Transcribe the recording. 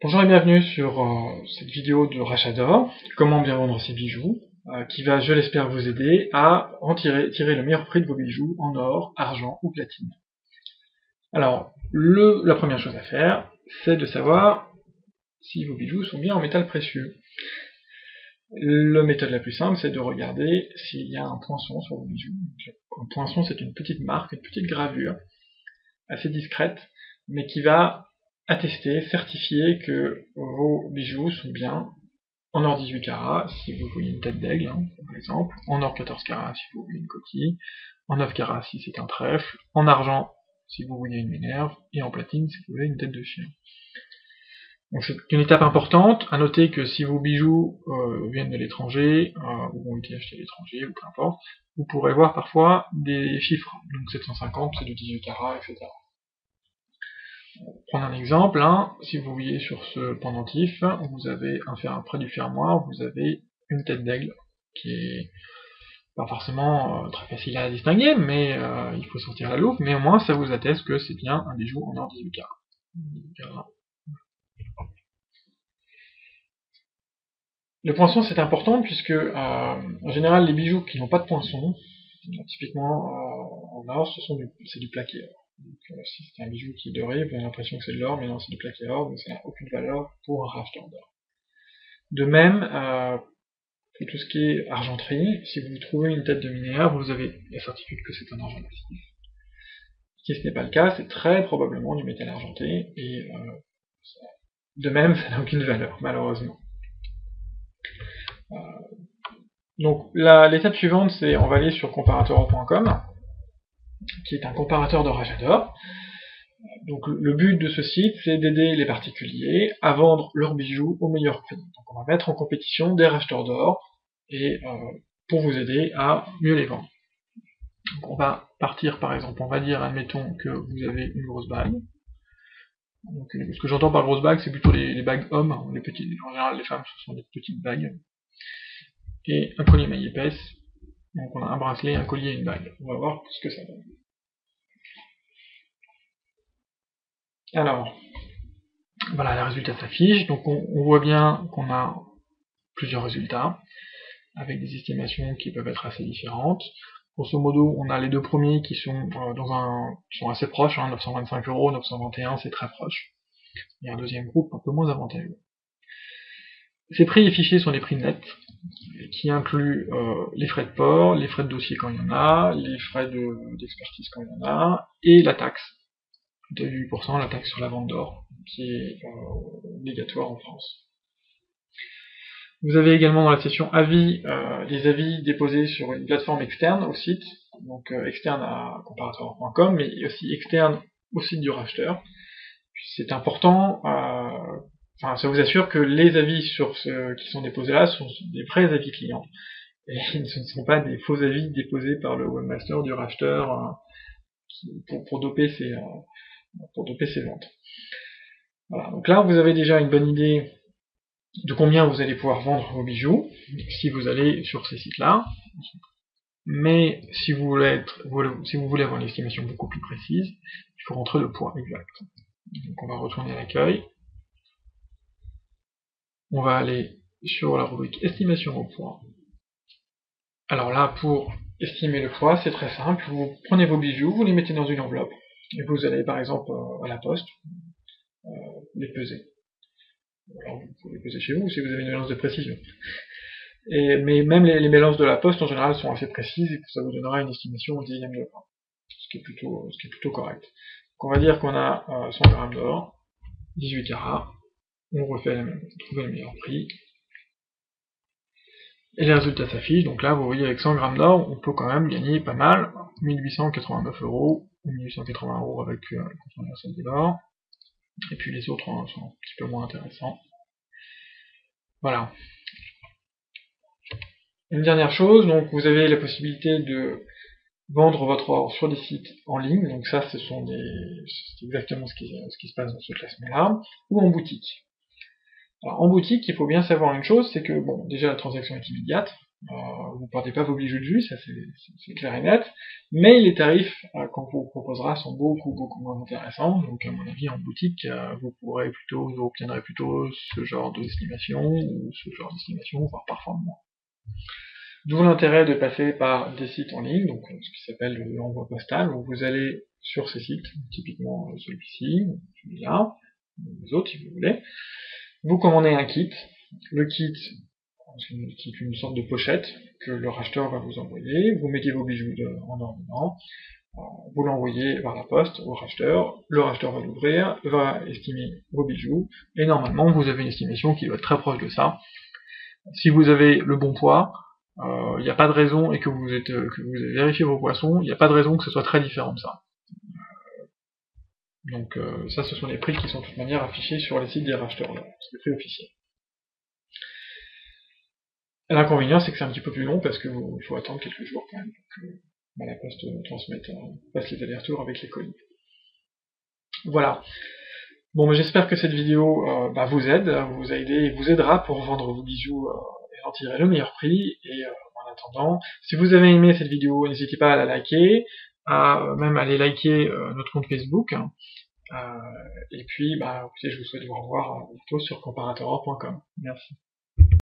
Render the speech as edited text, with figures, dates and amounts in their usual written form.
Bonjour et bienvenue sur cette vidéo de rachat d'or, comment bien vendre ses bijoux, qui va, je l'espère, vous aider à tirer le meilleur prix de vos bijoux en or, argent ou platine. Alors, la première chose à faire, c'est de savoir si vos bijoux sont bien en métal précieux. La méthode la plus simple, c'est de regarder s'il y a un poinçon sur vos bijoux. Un poinçon, c'est une petite marque, une petite gravure, assez discrète, mais qui va attester, certifier que vos bijoux sont bien en or 18 carats, si vous voulez une tête d'aigle, par exemple, en or 14 carats si vous voulez une coquille, en 9 carats si c'est un trèfle, en argent si vous voulez une minerve, et en platine si vous voulez une tête de chien. Donc c'est une étape importante. À noter que si vos bijoux viennent de l'étranger, ou ont été achetés à l'étranger, ou peu importe, vous pourrez voir parfois des chiffres. Donc 750 c'est du 18 carats, etc. Pour prendre un exemple, si vous voyez sur ce pendentif, vous avez près du fermoir, vous avez une tête d'aigle, qui est pas forcément très facile à distinguer, mais il faut sortir la loupe, mais au moins ça vous atteste que c'est bien un bijou en or 18 carats. Le poinçon c'est important puisque en général les bijoux qui n'ont pas de poinçon, typiquement en or, c'est du plaqué or. Donc, si c'est un bijou qui est doré, vous avez l'impression que c'est de l'or, mais non, c'est du plaqué or, donc ça n'a aucune valeur pour un racheteur d'or. De même, pour tout ce qui est argenterie, si vous trouvez une tête de minéraire, vous avez la certitude que c'est un argent massif. Si ce n'est pas le cas, c'est très probablement du métal argenté, et de même, ça n'a aucune valeur, malheureusement. Donc l'étape suivante, c'est on va aller sur comparateur.com, qui est un comparateur de rachat d'or. Donc le but de ce site, c'est d'aider les particuliers à vendre leurs bijoux au meilleur prix. Donc on va mettre en compétition des racheteurs d'or, et pour vous aider à mieux les vendre. Donc on va partir par exemple, on va dire, admettons que vous avez une grosse bague. Donc, ce que j'entends par grosse bague, c'est plutôt les bagues hommes, les petites, en général les femmes ce sont des petites bagues. Et un collier maille épaisse, donc on a un bracelet, un collier et une bague. On va voir ce que ça donne. Alors, voilà, les résultats s'affichent, donc on voit bien qu'on a plusieurs résultats, avec des estimations qui peuvent être assez différentes. Grosso modo, on a les deux premiers qui sont sont assez proches, 925 €, 921, c'est très proche. Il y a un deuxième groupe un peu moins avantageux. Ces prix et fichiers sont les prix nets, qui incluent les frais de port, les frais de dossier quand il y en a, les frais d'expertise quand il y en a, et la taxe de 8%, la taxe sur la vente d'or, qui est obligatoire en France. Vous avez également dans la section avis, des avis déposés sur une plateforme externe au site, donc externe à comparateur.com, mais aussi externe au site du racheteur. C'est important, ça vous assure que les avis qui sont déposés là sont des vrais avis clients, et ce ne sont pas des faux avis déposés par le webmaster du racheteur pour doper ses ventes. Voilà, donc là vous avez déjà une bonne idée de combien vous allez pouvoir vendre vos bijoux, si vous allez sur ces sites-là. Mais si vous voulez avoir une estimation beaucoup plus précise, il faut rentrer le poids exact. Donc on va retourner à l'accueil. On va aller sur la rubrique estimation au poids. Alors là, pour estimer le poids, c'est très simple. Vous prenez vos bijoux, vous les mettez dans une enveloppe, et vous allez par exemple à la poste les peser. Alors vous pouvez les peser chez vous si vous avez une balance de précision. Mais même les balances de la poste en général sont assez précises et ça vous donnera une estimation au dixième de gramme, ce qui est plutôt correct. Donc on va dire qu'on a 100 grammes d'or, 18 carats, on refait la même, trouver le meilleur prix, et les résultats s'affichent. Donc là vous voyez avec 100 grammes d'or, on peut quand même gagner pas mal, 1889 €, ou 1880 € avec le compte universel de l'or, et puis les autres sont un petit peu moins intéressants. Voilà. Une dernière chose, donc vous avez la possibilité de vendre votre or sur des sites en ligne, donc ça c'est exactement ce qui se passe dans ce classement-là, ou en boutique. Alors en boutique, il faut bien savoir une chose, c'est que bon, déjà la transaction est immédiate, vous ne portez pas vos bijoux de jus, ça c'est clair et net, mais les tarifs qu'on vous proposera sont beaucoup moins intéressants, donc à mon avis en boutique vous obtiendrez plutôt ce genre d'estimation, ou ce genre d'estimation, voire parfois moins. D'où l'intérêt de passer par des sites en ligne, donc ce qui s'appelle l'envoi postal, où vous allez sur ces sites, typiquement celui-ci, celui-là, les autres si vous voulez, vous commandez un kit, le kit c'est une sorte de pochette que le racheteur va vous envoyer, vous mettez vos bijoux en or dedans, vous l'envoyez par la poste au racheteur, le racheteur va l'ouvrir, va estimer vos bijoux, et normalement vous avez une estimation qui doit être très proche de ça. Si vous avez le bon poids, il n'y a pas de raison, et que vous avez vérifié vos poissons, il n'y a pas de raison que ce soit très différent de ça. Donc ça, ce sont les prix qui sont de toute manière affichés sur les sites des racheteurs, c'est les prix officiels. L'inconvénient, c'est que c'est un petit peu plus long, parce qu'il faut attendre quelques jours quand même, pour que la poste fasse les allers-retours avec les colis. Voilà. Bon, j'espère que cette vidéo vous aide, vous a aidé et vous aidera pour vendre vos bijoux et en tirer le meilleur prix. Et en attendant, si vous avez aimé cette vidéo, n'hésitez pas à la liker, à même aller liker notre compte Facebook. Et puis, écoutez, je vous souhaite vous revoir bientôt sur comparatoror.com. Merci.